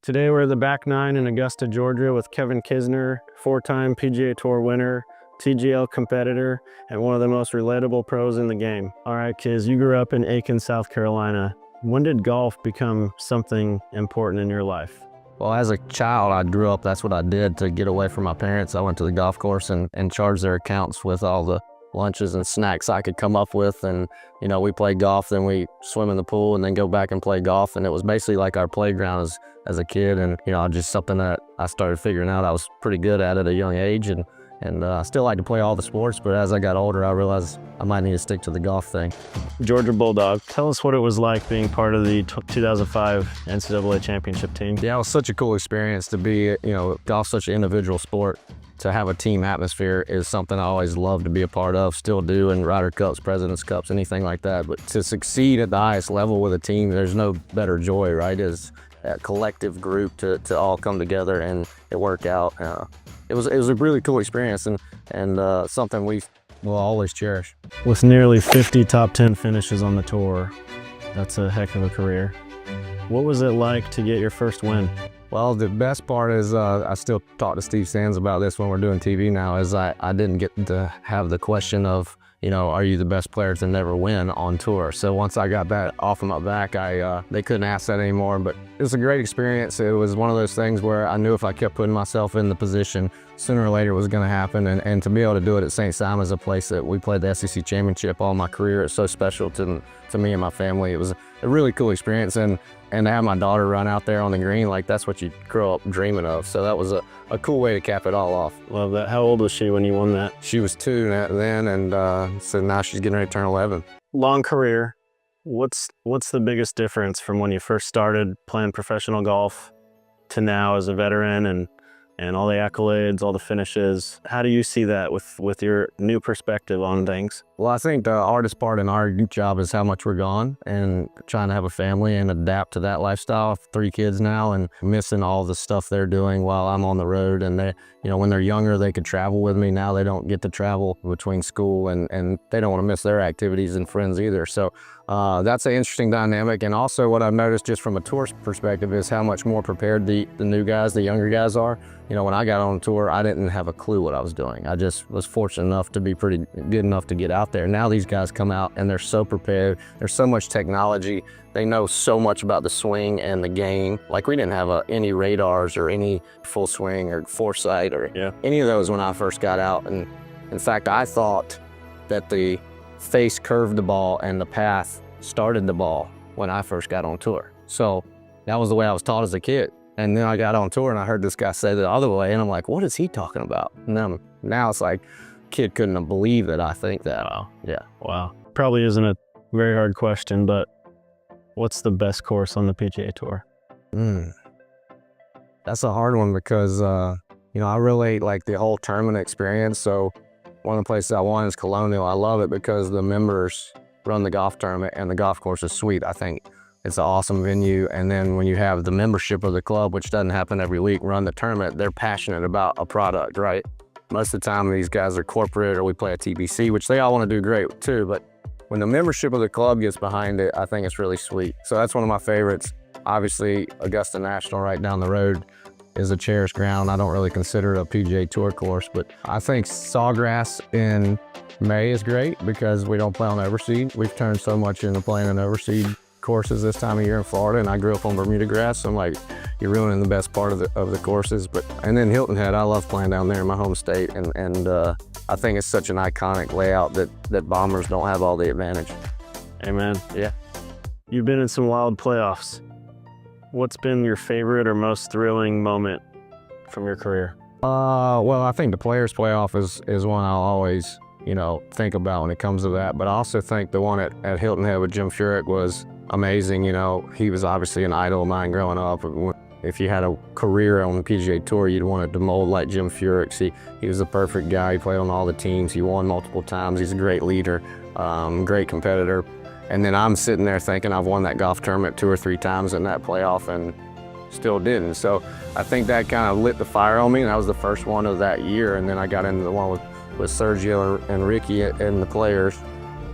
Today we're at the back nine in Augusta, Georgia with Kevin Kisner, four-time PGA Tour winner, TGL competitor, and one of the most relatable pros in the game. All right, Kiz, you grew up in Aiken, South Carolina. When did golf become something important in your life? Well, as a child, I grew up, that's what I did to get away from my parents. I went to the golf course and charged their accounts with all the lunches and snacks I could come up with. And, you know, we played golf, then we swim in the pool and then go back and play golf. And it was basically like our playground as a kid. And, you know, just something that I started figuring out I was pretty good at a young age. And I still like to play all the sports, but as I got older, I realized I might need to stick to the golf thing. Georgia Bulldog, tell us what it was like being part of the 2005 NCAA championship team. Yeah, it was such a cool experience to be, you know, golf's such an individual sport. To have a team atmosphere is something I always loved to be a part of, still do in Ryder Cups, President's Cups, anything like that. But to succeed at the highest level with a team, there's no better joy, right? Is a collective group to all come together and it work out. It was a really cool experience and something we will always cherish. With nearly 50 top 10 finishes on the tour, that's a heck of a career. What was it like to get your first win? Well, the best part is I still talk to Steve Sands about this when we're doing TV now, is I didn't get to have the question of, you know, are you the best player to never win on tour? So once I got that off of my back, they couldn't ask that anymore. But it was a great experience. It was one of those things where I knew if I kept putting myself in the position, sooner or later it was going to happen. And to be able to do it at St. Simon's, a place that we played the SEC championship all my career, it's so special to me and my family. It was a really cool experience. And to have my daughter run out there on the green, like that's what you grow up dreaming of. So that was a cool way to cap it all off. Love that. How old was she when you won that? She was 2 then, and so now she's getting ready to turn 11. Long career. What's the biggest difference from when you first started playing professional golf to now as a veteran and all the accolades, all the finishes? How do you see that with your new perspective on things? Well, I think the hardest part in our job is how much we're gone and trying to have a family and adapt to that lifestyle. I have 3 kids now and missing all the stuff they're doing while I'm on the road. And they, you know, when they're younger, they could travel with me. Now they don't get to travel between school and they don't want to miss their activities and friends either. So that's an interesting dynamic. And also what I've noticed just from a tour perspective is how much more prepared the new guys, the younger guys are. You know, when I got on tour, I didn't have a clue what I was doing. I just was fortunate enough to be pretty good enough to get out there. Now these guys come out and they're so prepared. There's so much technology. They know so much about the swing and the game. Like we didn't have any radars or any full swing or foresight or any of those when I first got out. And in fact, I thought that the face curved the ball and the path started the ball when I first got on tour. So that was the way I was taught as a kid. And then I got on tour and I heard this guy say the other way and I'm like, what is he talking about? And now it's like, kid couldn't have believed that I think that. Wow. Yeah. Wow. Probably isn't a very hard question, but what's the best course on the PGA Tour? That's a hard one because, you know, I relate like the whole tournament experience. So one of the places I won is Colonial. I love it because the members run the golf tournament and the golf course is sweet. I think it's an awesome venue. And then when you have the membership of the club, which doesn't happen every week, run the tournament, they're passionate about a product, right? Most of the time these guys are corporate or we play a TBC, which they all want to do great too. But when the membership of the club gets behind it, I think it's really sweet. So that's one of my favorites. Obviously, Augusta National right down the road is a cherished ground. I don't really consider it a PGA Tour course, but I think Sawgrass in May is great because we don't play on overseed. We've turned so much into playing an overseed courses this time of year in Florida, and I grew up on Bermuda grass, so I'm like, you're ruining the best part of the courses. And then Hilton Head, I love playing down there in my home state, and I think it's such an iconic layout that bombers don't have all the advantage. Amen. Yeah. You've been in some wild playoffs. What's been your favorite or most thrilling moment from your career? Well, I think the Players Playoff is one I'll always, you know, think about when it comes to that. But I also think the one at Hilton Head with Jim Furyk was amazing. You know, he was obviously an idol of mine growing up. If you had a career on the PGA Tour, you'd want to mold like Jim Furyk. He was the perfect guy. He played on all the teams. He won multiple times. He's a great leader, great competitor. And then I'm sitting there thinking I've won that golf tournament 2 or 3 times in that playoff and still didn't. So I think that kind of lit the fire on me. And that was the first one of that year. And then I got into the one with Sergio and Ricky and the Players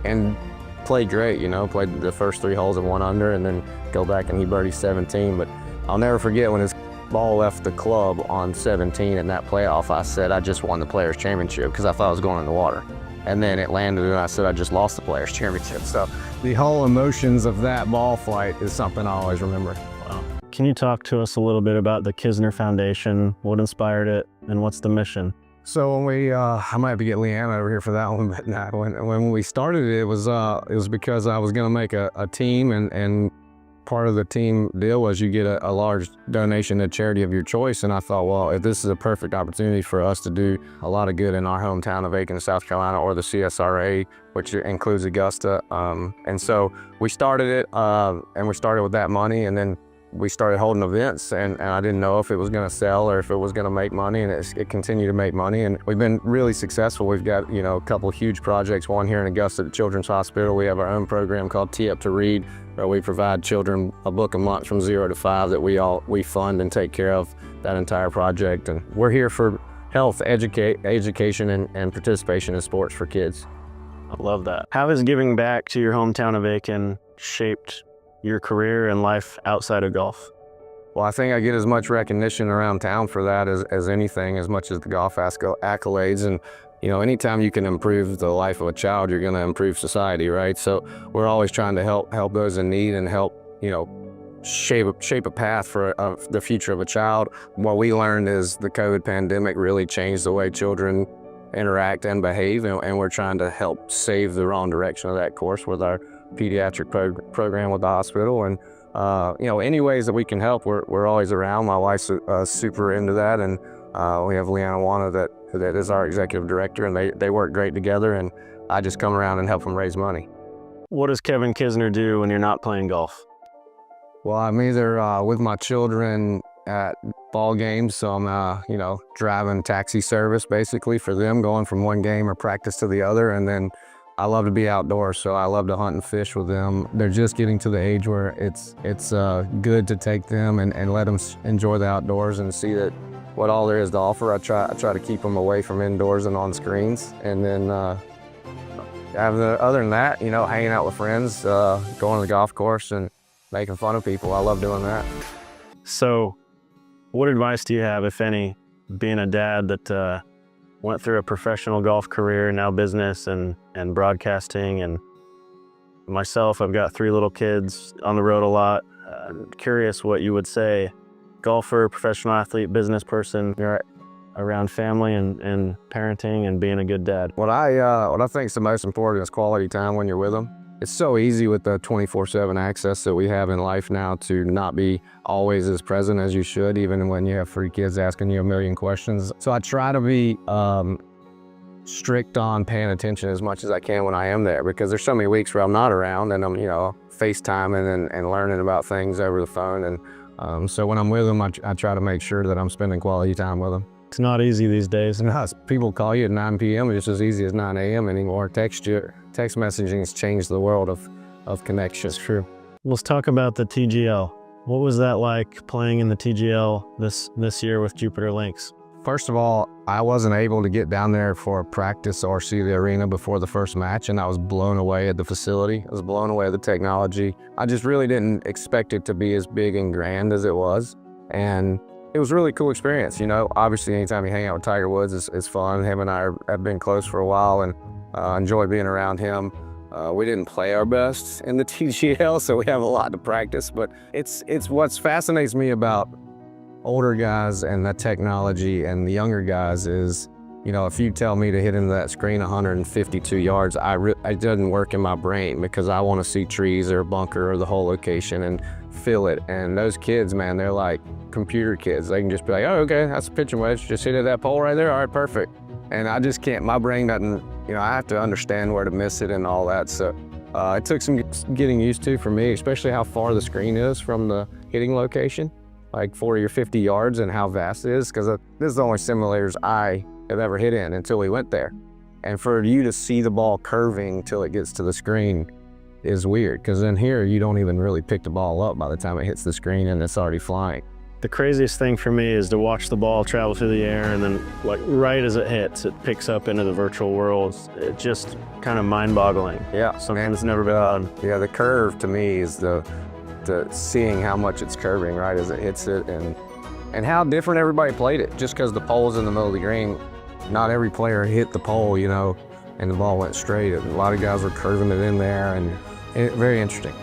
and played great, you know, played the first 3 holes and 1 under and then go back and he birdied 17. But I'll never forget when his ball left the club on 17 in that playoff. I said, I just won the Players' Championship because I thought I was going in the water. And then it landed and I said, I just lost the Players' Championship. So the whole emotions of that ball flight is something I always remember. Wow. Can you talk to us a little bit about the Kisner Foundation, what inspired it, and what's the mission? So when we, I might have to get Leanna over here for that one, but nah, when we started it was because I was going to make a team, and part of the team deal was you get a large donation to charity of your choice. And I thought, well, if this is a perfect opportunity for us to do a lot of good in our hometown of Aiken, South Carolina, or the CSRA, which includes Augusta. And so we started it, and we started with that money, and then we started holding events, and I didn't know if it was going to sell or if it was going to make money, and it continued to make money, and we've been really successful. We've got, you know, a couple of huge projects, one here in Augusta at Children's Hospital. We have our own program called Tee Up to Read, where we provide children a book a month from 0 to 5 that we fund and take care of that entire project. And we're here for health, education, and participation in sports for kids. I love that. How has giving back to your hometown of Aiken shaped your career and life outside of golf? Well, I think I get as much recognition around town for that as anything, as much as the golf accolades. And, you know, anytime you can improve the life of a child, you're going to improve society, right? So we're always trying to help those in need and help, you know, shape a path for the future of a child. What we learned is the COVID pandemic really changed the way children interact and behave, and we're trying to help save the wrong direction of that course with our pediatric program with the hospital. And you know, any ways that we can help, we're always around. My wife's super into that, and we have Leanna Wana that is our executive director, and they work great together, and I just come around and help them raise money. What does Kevin Kisner do when you're not playing golf? Well, I'm either with my children at ball games, so I'm you know, driving taxi service basically for them, going from one game or practice to the other. And then I love to be outdoors, so I love to hunt and fish with them. They're just getting to the age where it's good to take them and let them enjoy the outdoors and see that what all there is to offer. I try to keep them away from indoors and on screens. And then other than that, you know, hanging out with friends, going to the golf course and making fun of people. I love doing that. So what advice do you have, if any, being a dad that went through a professional golf career, now business and broadcasting, and myself, I've got 3 little kids on the road a lot. I'm curious what you would say, golfer, professional athlete, business person, you're around family and parenting and being a good dad. What I think is the most important is quality time when you're with them. It's so easy with the 24/7 access that we have in life now to not be always as present as you should, even when you have 3 kids asking you a million questions. So I try to be strict on paying attention as much as I can when I am there, because there's so many weeks where I'm not around and I'm, you know, FaceTiming and learning about things over the phone. And so when I'm with them, I try to make sure that I'm spending quality time with them. It's not easy these days. No, people call you at 9 p.m. It's as easy as 9 a.m. anymore. Text messaging has changed the world of connections. It's true. Let's talk about the TGL. What was that like playing in the TGL this year with Jupiter Links? First of all, I wasn't able to get down there for practice or see the arena before the first match, and I was blown away at the facility. I was blown away at the technology. I just really didn't expect it to be as big and grand as it was. And it was a really cool experience. You know, obviously anytime you hang out with Tiger Woods, it's fun. Him and I have been close for a while, and enjoy being around him. We didn't play our best in the TGL, so we have a lot to practice, but it's what fascinates me about older guys and that technology and the younger guys is, you know, if you tell me to hit into that screen 152 yards, it doesn't work in my brain, because I want to see trees or a bunker or the whole location and feel it. And those kids, man, they're like computer kids. They can just be like, oh, okay, that's a pitching wedge. Just hit it at that pole right there. All right, perfect. And I just can't, my brain doesn't, you know, I have to understand where to miss it and all that. So it took some getting used to for me, especially how far the screen is from the hitting location, like 40 or 50 yards, and how vast it is, because this is the only simulators I have ever hit in until we went there. And for you to see the ball curving till it gets to the screen is weird, because in here, you don't even really pick the ball up by the time it hits the screen and it's already flying. The craziest thing for me is to watch the ball travel through the air, and then like right as it hits, it picks up into the virtual world. It's just kind of mind-boggling. Yeah, something that's never been done. Yeah, the curve to me is the get to seeing how much it's curving, right, as it hits it, and how different everybody played it. Just because the pole's in the middle of the green, not every player hit the pole, you know, and the ball went straight. A lot of guys were curving it in there, and very interesting.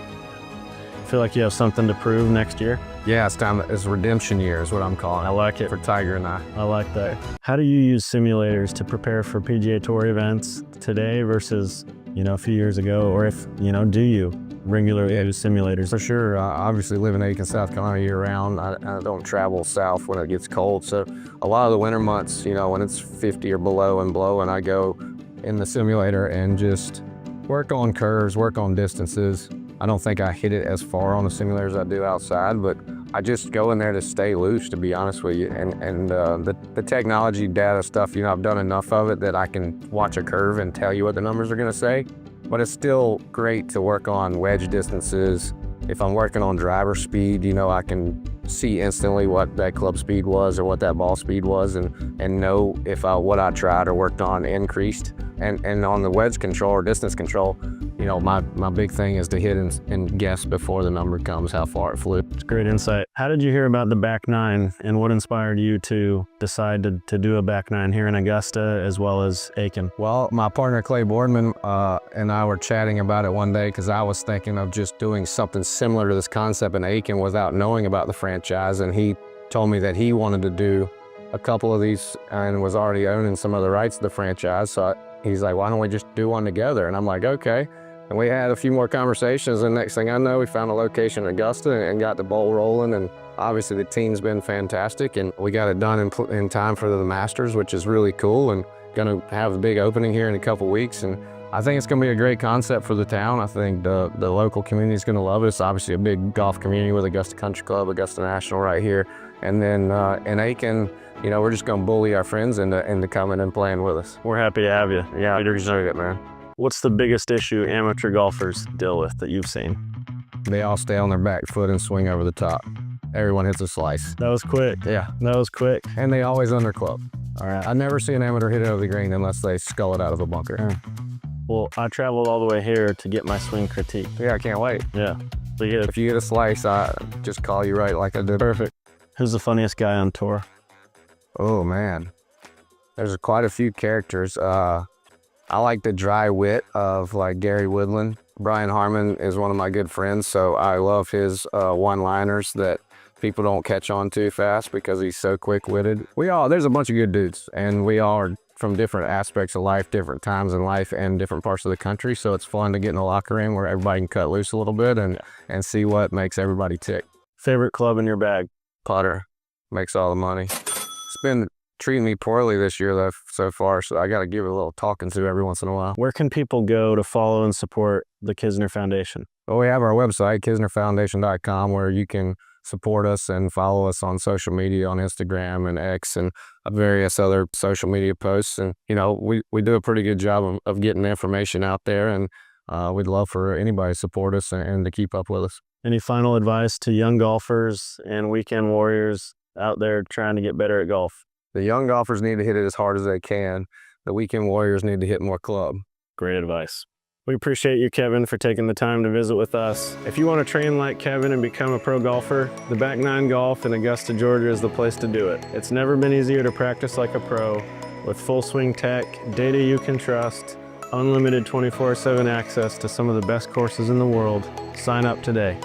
Feel like you have something to prove next year? Yeah, it's redemption year is what I'm calling it. I like it. For Tiger and I. I like that. How do you use simulators to prepare for PGA Tour events today versus, you know, a few years ago? Or if, you know, do you regularly use simulators? For sure. I obviously live in Aiken, South Carolina year round. I don't travel south when it gets cold. So a lot of the winter months, you know, when it's 50 or below and blowing, I go in the simulator and just work on curves, work on distances. I don't think I hit it as far on the simulator as I do outside, but I just go in there to stay loose, to be honest with you. And the technology data stuff, you know, I've done enough of it that I can watch a curve and tell you what the numbers are gonna say. But it's still great to work on wedge distances. If I'm working on driver speed, you know, I can see instantly what that club speed was or what that ball speed was, and know if what I tried or worked on increased. And on the wedge control or distance control, you know, my big thing is to hit and guess before the number comes how far it flew. It's great insight. How did you hear about the back nine, and what inspired you to decide to do a back nine here in Augusta as well as Aiken? Well, my partner Clay Boardman and I were chatting about it one day because I was thinking of just doing something similar to this concept in Aiken without knowing about the franchise, and he told me that he wanted to do a couple of these and was already owning some of the rights to the franchise. So he's like, why don't we just do one together? And I'm like, okay. And we had a few more conversations, and next thing I know, we found a location in Augusta and got the ball rolling. And obviously the team's been fantastic, and we got it done in time for the Masters, which is really cool, and gonna have a big opening here in a couple weeks. And I think it's gonna be a great concept for the town. I think the local community is gonna love it. It's obviously a big golf community with Augusta Country Club, Augusta National right here. And then in Aiken, you know, we're just gonna bully our friends into coming and playing with us. We're happy to have you. Yeah, we deserve it, man. What's the biggest issue amateur golfers deal with that you've seen? They all stay on their back foot and swing over the top. Everyone hits a slice. That was quick. Yeah. That was quick. And they always underclub. All right. I never see an amateur hit it over the green unless they scull it out of a bunker. Well, I traveled all the way here to get my swing critique. Yeah, I can't wait. Yeah. So yeah. If you get a slice, I just call you right like I did. Perfect. Who's the funniest guy on tour? Oh, man. There's quite a few characters. I like the dry wit of like Gary Woodland. Brian Harmon is one of my good friends, so I love his one-liners that people don't catch on too fast because he's so quick-witted. There's a bunch of good dudes, and we all are from different aspects of life, different times in life, and different parts of the country, so it's fun to get in the locker room where everybody can cut loose a little bit and see what makes everybody tick. Favorite club in your bag? Putter. Makes all the money. It's been treating me poorly this year though so far, so I got to give it a little talking to every once in a while. Where can people go to follow and support the Kisner Foundation? Well, we have our website, KisnerFoundation.com, where you can support us and follow us on social media, on Instagram and X and various other social media posts. And, you know, we do a pretty good job of getting information out there, and we'd love for anybody to support us and to keep up with us. Any final advice to young golfers and weekend warriors out there trying to get better at golf? The young golfers need to hit it as hard as they can. The weekend warriors need to hit more club. Great advice. We appreciate you, Kevin, for taking the time to visit with us. If you want to train like Kevin and become a pro golfer, the Back Nine Golf in Augusta, Georgia is the place to do it. It's never been easier to practice like a pro with full swing tech, data you can trust, unlimited 24/7 access to some of the best courses in the world. Sign up today.